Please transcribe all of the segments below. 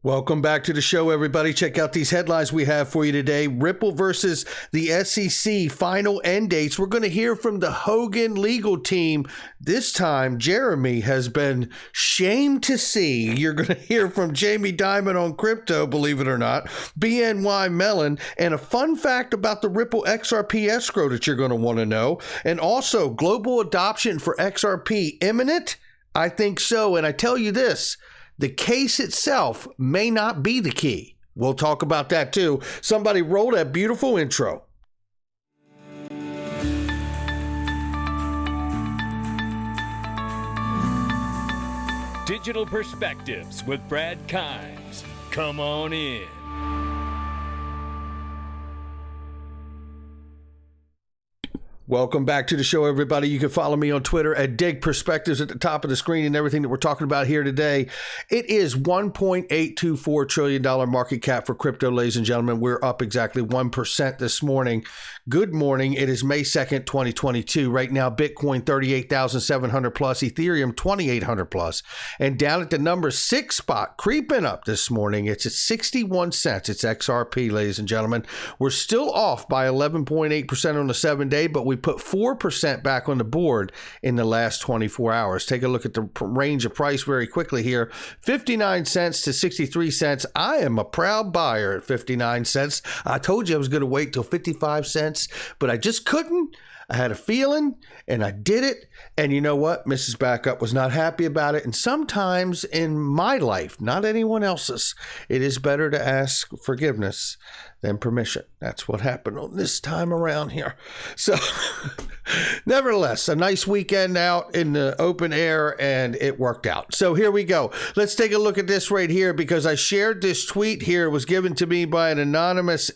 Welcome back to the show, everybody. Check out these headlines we have for you today. Ripple versus the SEC, final end dates. We're going to hear from the Hogan legal team. This time, Jeremy has been shamed to see. You're going to hear from Jamie Dimon on crypto, believe it or not, BNYMellon, and a fun fact about the Ripple XRP escrow that you're going to want to know. And also, global adoption for XRP imminent? I think so. And I tell you this, the case itself may not be the key. We'll talk about that too. Somebody roll that beautiful intro. Digital Perspectives with Brad Kimes. Come on in. Welcome back to the show, everybody. You can follow me on Twitter at Dig Perspectives at the top of the screen and everything that we're talking about here today. It is $1.824 trillion market cap for crypto, ladies and gentlemen. We're up exactly 1% this morning. Good morning. It is May 2nd, 2022. Right now, Bitcoin 38,700 plus, Ethereum 2,800 plus. And down at the number 6 spot, creeping up this morning, it's at 61 cents. It's XRP, ladies and gentlemen. We're still off by 11.8% on the 7-day, but we put 4% back on the board in the last 24 hours. Take a look at the range of price very quickly here. 59 cents to 63 cents. I am a proud buyer at 59 cents. I told you I was going to wait till 55 cents, but I just couldn't. I had a feeling and I did it. And you know what? Mrs. Backup was not happy about it. And sometimes in my life, not anyone else's, it is better to ask forgiveness than permission. That's what happened on this time around here. So nevertheless, a nice weekend out in the open air and it worked out. So here we go. Let's take a look at this right here because I shared this tweet here. It was given to me by an anonymous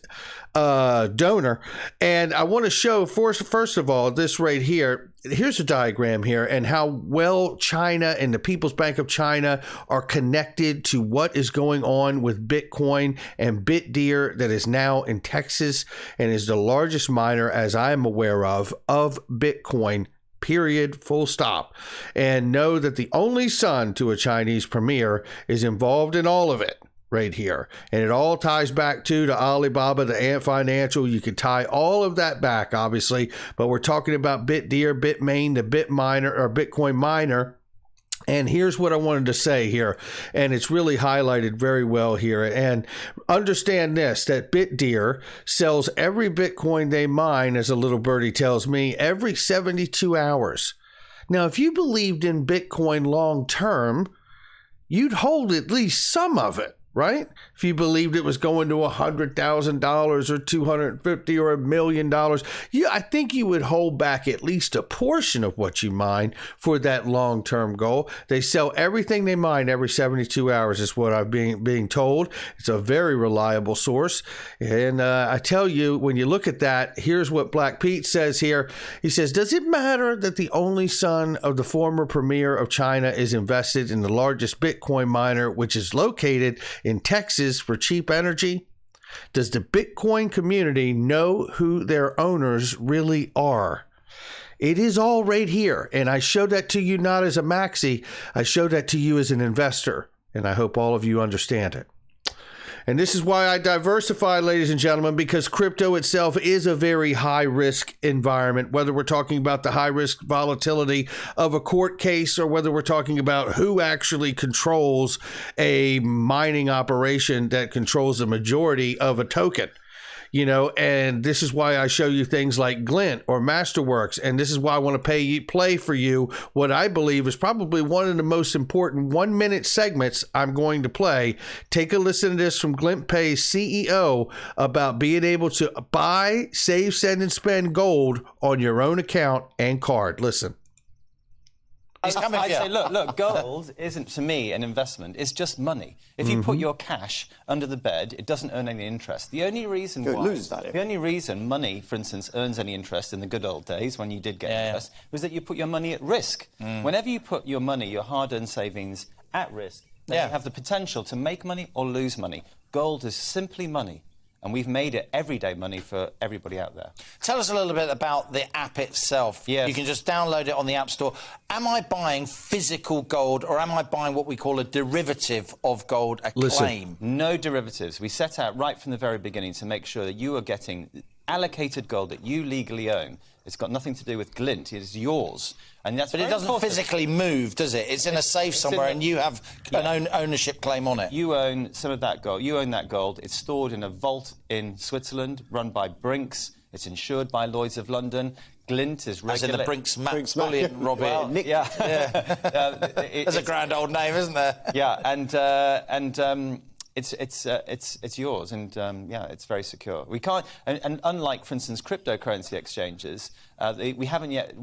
donor. And I want to show first of all, this right here. Here's a diagram here and how well China and the People's Bank of China are connected to what is going on with Bitcoin and BitDeer that is now in Texas and is the largest miner, as I am aware of Bitcoin. Period, full stop. And know that the only son to a Chinese premier is involved in all of it. Right here. And it all ties back to Alibaba, the Ant Financial. You could tie all of that back, obviously, but we're talking about BitDeer, Bitmain, the Bitcoin miner. And here's what I wanted to say here, and it's really highlighted very well here. And understand this, that BitDeer sells every Bitcoin they mine, as a little birdie tells me, every 72 hours. Now, if you believed in Bitcoin long term, you'd hold at least some of it. Right? If you believed it was going to $100,000 or $250,000 or $1 million, I think you would hold back at least a portion of what you mine for that long-term goal. They sell everything they mine every 72 hours is what I'm being told. It's a very reliable source. And I tell you, when you look at that, here's what Black Pete says here. He says, does it matter that the only son of the former premier of China is invested in the largest Bitcoin miner, which is located in Texas for cheap energy? Does the Bitcoin community know who their owners really are? It is all right here. And I showed that to you not as a maxi. I showed that to you as an investor. And I hope all of you understand it. And this is why I diversify, ladies and gentlemen, because crypto itself is a very high-risk environment, whether we're talking about the high-risk volatility of a court case or whether we're talking about who actually controls a mining operation that controls the majority of a token. You know, and this is why I show you things like Glint or Masterworks. And this is why I want to play for you what I believe is probably one of the most important 1-minute segments I'm going to play. Take a listen to this from Glint Pay's CEO about being able to buy, save, send, and spend gold on your own account and card. Listen. I'd say, look, gold isn't, to me, an investment. It's just money. If you put your cash under the bed, it doesn't earn any interest. The only reason money, for instance, earns any interest in the good old days when you did get interest was that you put your money at risk. Whenever you put your money, your hard-earned savings, at risk, then you have the potential to make money or lose money. Gold is simply money. And we've made it everyday money for everybody out there. Tell us a little bit about the app itself. Yes. You can just download it on the App Store. Am I buying physical gold, or am I buying what we call a derivative of gold, a claim? No derivatives. We set out right from the very beginning to make sure that you are getting allocated gold that you legally own. It's got nothing to do with glint. It is yours. And that's But it doesn't physically move, does it? It's in a safe somewhere, and you have an ownership claim on it. You own some of that gold. You own that gold. It's stored in a vault in Switzerland, run by Brinks. It's insured by Lloyd's of London. Glint is regulated. As in the Brinks bullion, Robbie. Well, That's a grand old name, isn't there? Yeah, it's yours, and it's very secure. We can't, and unlike, for instance, cryptocurrency exchanges, we haven't yet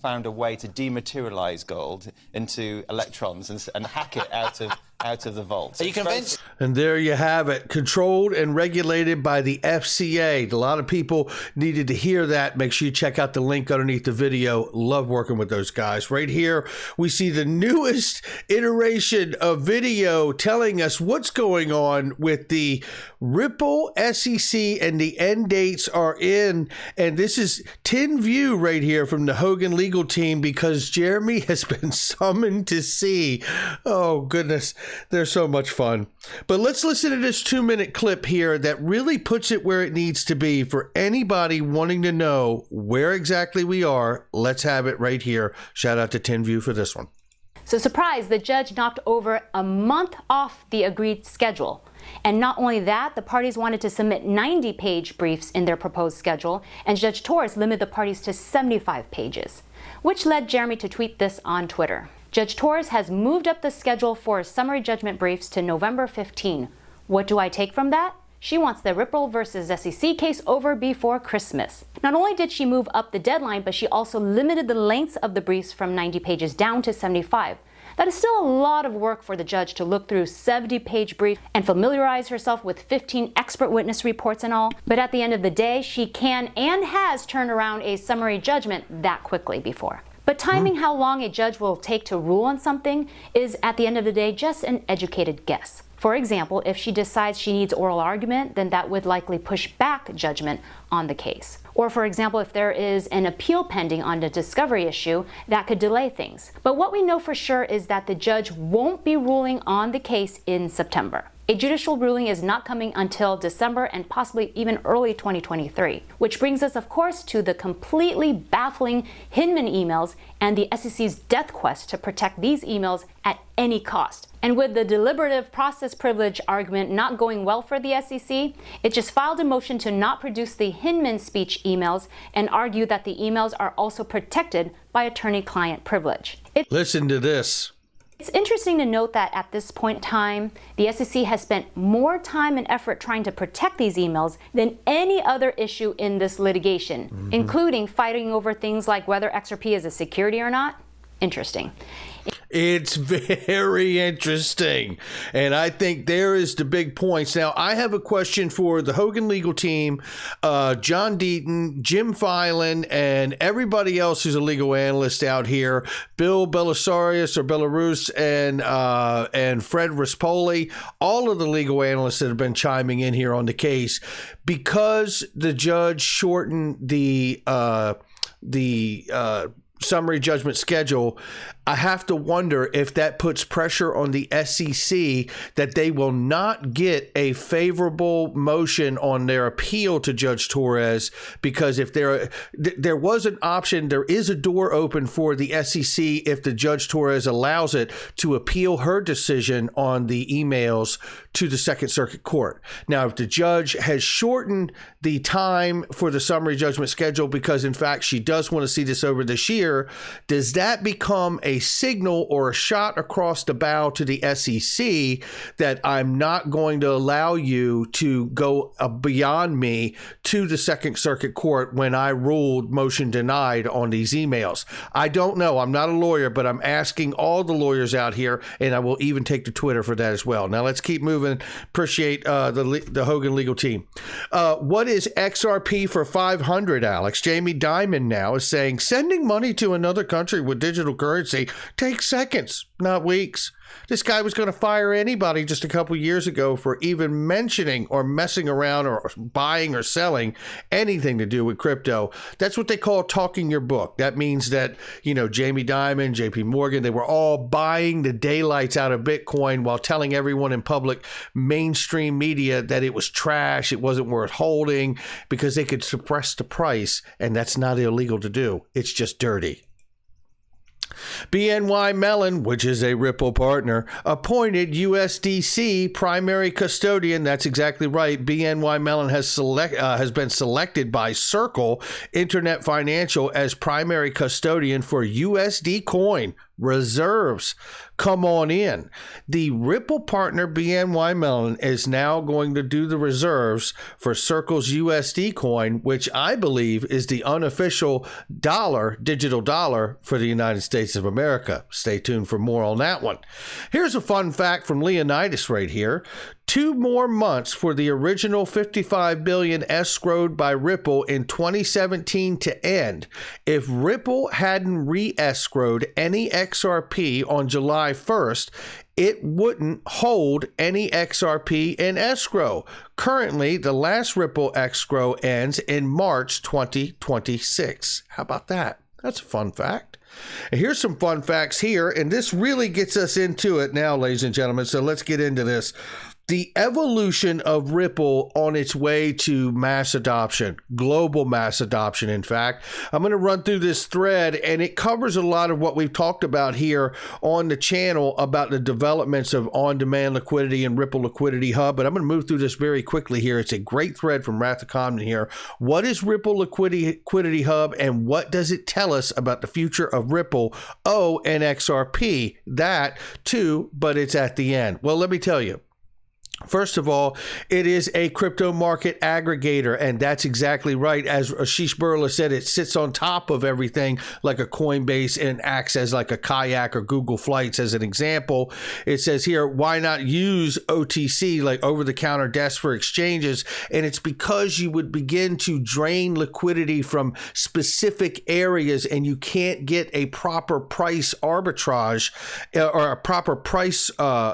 found a way to dematerialize gold into electrons and hack it out of the vault. Are you convinced? And there you have it, controlled and regulated by the FCA. A lot of people needed to hear that. Make sure you check out the link underneath the video. Love working with those guys. Right here, we see the newest iteration of video telling us what's going on with the Ripple SEC, and the end dates are in. And this is 10 view right here from the Hogan legal team, because Jeremy has been summoned to see. Oh, goodness. They're so much fun. But let's listen to this 2-minute clip here that really puts it where it needs to be for anybody wanting to know where exactly we are. Let's have it right here. Shout out to 10view for this one. So surprise, the judge knocked over a month off the agreed schedule. And not only that, the parties wanted to submit 90-page briefs in their proposed schedule, and Judge Torres limited the parties to 75 pages, which led Jeremy to tweet this on Twitter. Judge Torres has moved up the schedule for summary judgment briefs to November 15. What do I take from that? She wants the Ripple versus SEC case over before Christmas. Not only did she move up the deadline, but she also limited the lengths of the briefs from 90 pages down to 75. That is still a lot of work for the judge to look through 70-page briefs and familiarize herself with 15 expert witness reports and all. But at the end of the day, she can and has turned around a summary judgment that quickly before. But timing how long a judge will take to rule on something is, at the end of the day, just an educated guess. For example, if she decides she needs oral argument, then that would likely push back judgment on the case. Or for example, if there is an appeal pending on the discovery issue, that could delay things. But what we know for sure is that the judge won't be ruling on the case in September. A judicial ruling is not coming until December and possibly even early 2023. Which brings us, of course, to the completely baffling Hinman emails and the SEC's death quest to protect these emails at any cost. And with the deliberative process privilege argument not going well for the SEC, it just filed a motion to not produce the Hinman speech emails and argue that the emails are also protected by attorney-client privilege. Listen to this. It's interesting to note that at this point in time, the SEC has spent more time and effort trying to protect these emails than any other issue in this litigation, including fighting over things like whether XRP is a security or not. Interesting. It's very interesting. And I think there is the big points. Now, I have a question for the Hogan legal team, John Deaton, Jim Filan, and everybody else who's a legal analyst out here, Bill Belisarius or Belarus, and Fred Rispoli, all of the legal analysts that have been chiming in here on the case, because the judge shortened the summary judgment schedule. I have to wonder if that puts pressure on the SEC that they will not get a favorable motion on their appeal to Judge Torres, because if there was an option, there is a door open for the SEC, if the Judge Torres allows it, to appeal her decision on the emails to the Second Circuit Court. Now, if the judge has shortened the time for the summary judgment schedule because, in fact, she does want to see this over this year, does that become a signal or a shot across the bow to the SEC that I'm not going to allow you to go beyond me to the Second Circuit Court when I ruled motion denied on these emails? I don't know. I'm not a lawyer, but I'm asking all the lawyers out here, and I will even take to Twitter for that as well. Now, let's keep moving. Appreciate the Hogan legal team. What is XRP for 500, Alex? Jamie Dimon now is saying sending money to another country with digital currency takes seconds, not weeks. This guy was going to fire anybody just a couple years ago for even mentioning or messing around or buying or selling anything to do with crypto. That's what they call talking your book. That means that, you know, Jamie Dimon, JP Morgan, they were all buying the daylights out of Bitcoin while telling everyone in public mainstream media that it was trash, it wasn't worth holding, because they could suppress the price. And that's not illegal to do. It's just dirty. BNYMellon, which is a Ripple partner, appointed USDC primary custodian. That's exactly right. BNYMellon has been selected by Circle Internet Financial as primary custodian for USD coin reserves. Come on in. The Ripple partner BNYMellon is now going to do the reserves for Circle's USD coin, which I believe is the unofficial dollar, digital dollar for the United States of America. Stay tuned for more on that one. Here's a fun fact from Leonidas right here. 2 more months for the original $55 billion escrowed by Ripple in 2017 to end. If Ripple hadn't re-escrowed any XRP on July 1st, it wouldn't hold any XRP in escrow. Currently, the last Ripple escrow ends in March 2026. How about that? That's a fun fact. And here's some fun facts here, and this really gets us into it now, ladies and gentlemen, so let's get into this. The evolution of Ripple on its way to mass adoption, global mass adoption, in fact. I'm going to run through this thread, and it covers a lot of what we've talked about here on the channel about the developments of on-demand liquidity and Ripple Liquidity Hub. But I'm going to move through this very quickly here. It's a great thread from Wrath of Comden here. What is Ripple Liquidity Hub, and what does it tell us about the future of Ripple, and XRP? That too, but it's at the end. Well, let me tell you. First of all, it is a crypto market aggregator, and that's exactly right. As Ashish Burla said, it sits on top of everything like a Coinbase and acts as like a Kayak or Google Flights as an example. It says here, why not use OTC, like over-the-counter desk for exchanges? And it's because you would begin to drain liquidity from specific areas, and you can't get a proper price arbitrage or a proper price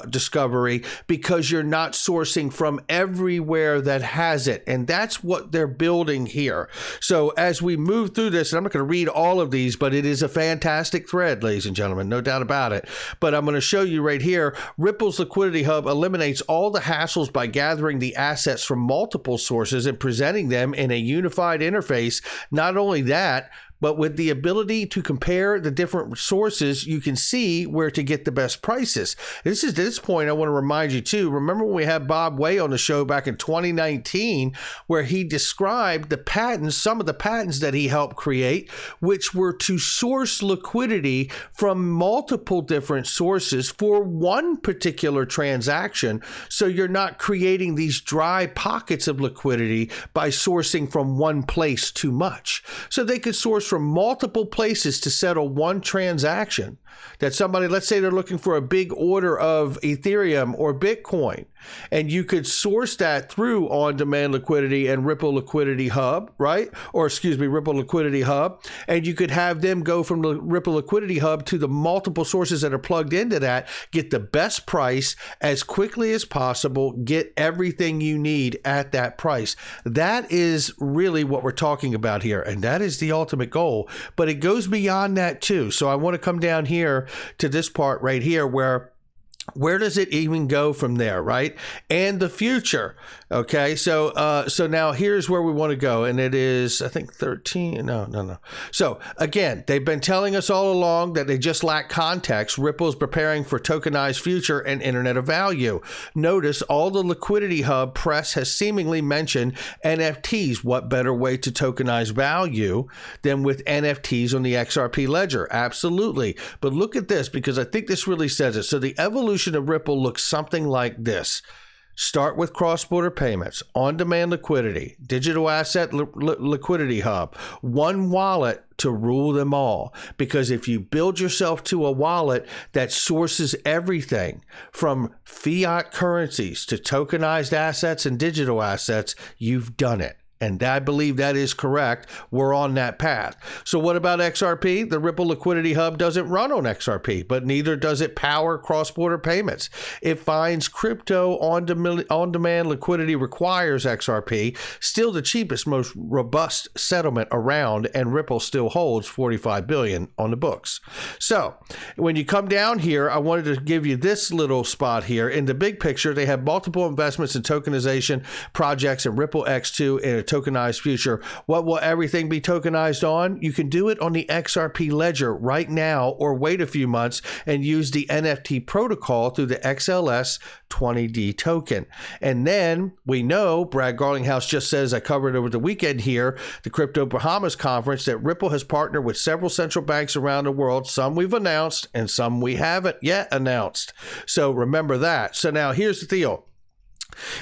discovery because you're not sourcing from everywhere that has it. And that's what they're building here. So as we move through this, and I'm not going to read all of these, but it is a fantastic thread, ladies and gentlemen, no doubt about it. But I'm going to show you right here, Ripple's Liquidity Hub eliminates all the hassles by gathering the assets from multiple sources and presenting them in a unified interface. Not only that, but with the ability to compare the different sources, you can see where to get the best prices. This is this point I want to remind you too. Remember when we had Bob Way on the show back in 2019, where he described the patents, some of the patents that he helped create, which were to source liquidity from multiple different sources for one particular transaction. So you're not creating these dry pockets of liquidity by sourcing from one place too much. So they could source from multiple places to settle one transaction. That somebody, let's say they're looking for a big order of Ethereum or Bitcoin, and you could source that through on-demand liquidity and Ripple Liquidity Hub, right? Or excuse me, Ripple Liquidity Hub. And you could have them go from the Ripple Liquidity Hub to the multiple sources that are plugged into that, get the best price as quickly as possible, get everything you need at that price. That is really what we're talking about here. And that is the ultimate goal. But it goes beyond that too. So I want to come down here to this part right here where does it even go from there, right? And the future. Okay, so now here's where we want to go, and it is, I think 13. No. So again, they've been telling us all along that they just lack context. Ripple's preparing for tokenized future and Internet of Value. Notice all the Liquidity Hub press has seemingly mentioned NFTs. What better way to tokenize value than with NFTs on the XRP ledger? Absolutely. But look at this, because I think this really says it. So the evolution of Ripple looks something like this. Start with cross-border payments, on-demand liquidity, digital asset liquidity hub, one wallet to rule them all. Because if you build yourself to a wallet that sources everything from fiat currencies to tokenized assets and digital assets, you've done it. And I believe that is correct. We're on that path. So what about XRP? The Ripple Liquidity Hub doesn't run on XRP, but neither does it power cross-border payments. It finds crypto on-demand liquidity requires XRP, still the cheapest, most robust settlement around, and Ripple still holds $45 billion on the books. So when you come down here, I wanted to give you this little spot here. In the big picture, they have multiple investments in tokenization projects and Ripple X2 and a tokenized future. What will everything be tokenized on? You can do it on the XRP ledger right now, or wait a few months and use the NFT protocol through the XLS 20D token. And then we know, Brad Garlinghouse just says, I covered over the weekend here, the Crypto Bahamas conference, that Ripple has partnered with several central banks around the world. Some we've announced and some we haven't yet announced. So remember that. So now here's the deal.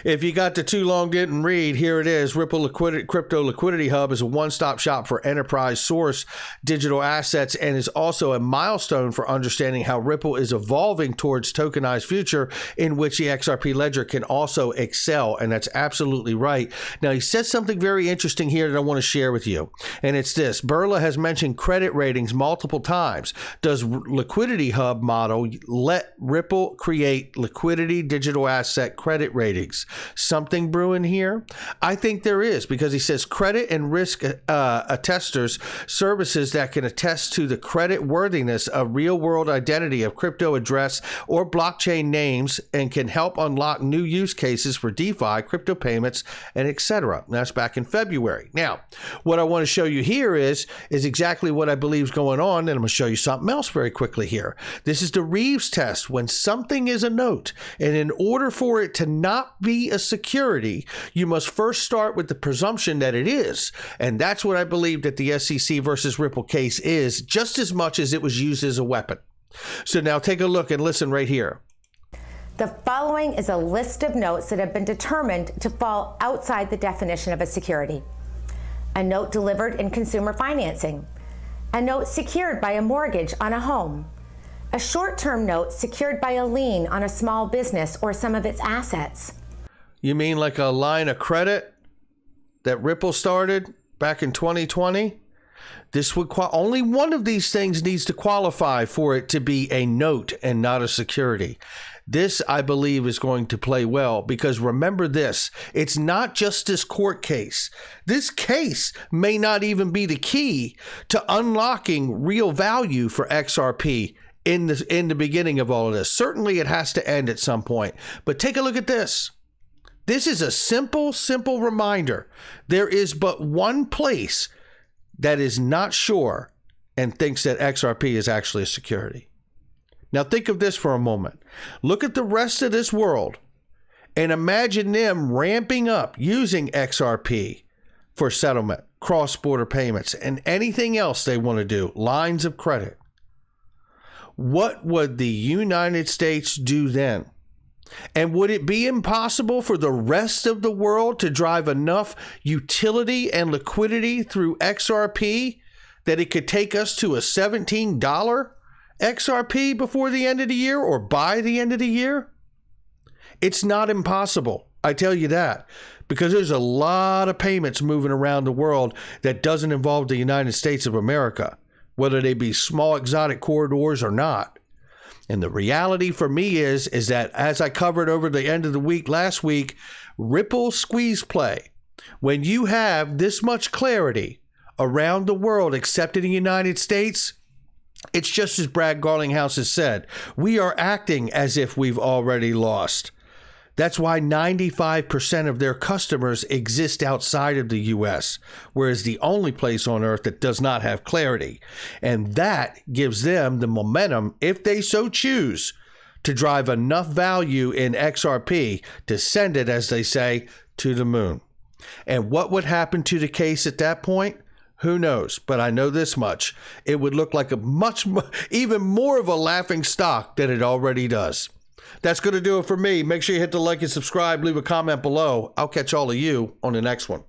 If you got the too long didn't read, here it is. Ripple Crypto Liquidity Hub is a one-stop shop for enterprise source digital assets and is also a milestone for understanding how Ripple is evolving towards tokenized future in which the XRP ledger can also excel. And that's absolutely right. Now, he said something very interesting here that I want to share with you. And it's this. Burla has mentioned credit ratings multiple times. Does Liquidity Hub model let Ripple create liquidity digital asset credit ratings? Something brewing here? I think there is, because he says credit and risk attesters services that can attest to the credit worthiness of real world identity of crypto address or blockchain names and can help unlock new use cases for DeFi, crypto payments, and etc. That's back in February. Now, what I want to show you here is exactly what I believe is going on, and I'm going to show you something else very quickly here. This is the Reeves test. When something is a note, and in order for it to not be a security, you must first start with the presumption that it is. And that's what I believe that the SEC versus Ripple case is, just as much as it was used as a weapon. So now take a look and listen right here. The following is a list of notes that have been determined to fall outside the definition of a security. A note delivered in consumer financing. A note secured by a mortgage on a home. A short-term note secured by a lien on a small business or some of its assets. You mean like a line of credit that Ripple started back in 2020? This would only one of these things needs to qualify for it to be a note and not a security. This, I believe, is going to play well, because remember this, it's not just this court case. This case may not even be the key to unlocking real value for XRP in the beginning of all of this. Certainly it has to end at some point. But take a look at this. This is a simple reminder. There is but one place that is not sure and thinks that XRP is actually a security. Now think of this for a moment. Look at the rest of this world and imagine them ramping up using XRP for settlement, cross-border payments, and anything else they want to do, lines of credit. What would the United States do then? And would it be impossible for the rest of the world to drive enough utility and liquidity through XRP that it could take us to a $17 XRP before the end of the year or by the end of the year? It's not impossible. I tell you that, because there's a lot of payments moving around the world that doesn't involve the United States of America, whether they be small exotic corridors or not. And the reality for me is that, as I covered over the end of the week last week, Ripple squeeze play. When you have this much clarity around the world except in the United States, it's just as Brad Garlinghouse has said, we are acting as if we've already lost. That's why 95% of their customers exist outside of the U.S., whereas the only place on earth that does not have clarity. And that gives them the momentum, if they so choose, to drive enough value in XRP to send it, as they say, to the moon. And what would happen to the case at that point? Who knows? But I know this much. It would look like even more of a laughing stock than it already does. That's going to do it for me. Make sure you hit the like and subscribe. Leave a comment below. I'll catch all of you on the next one.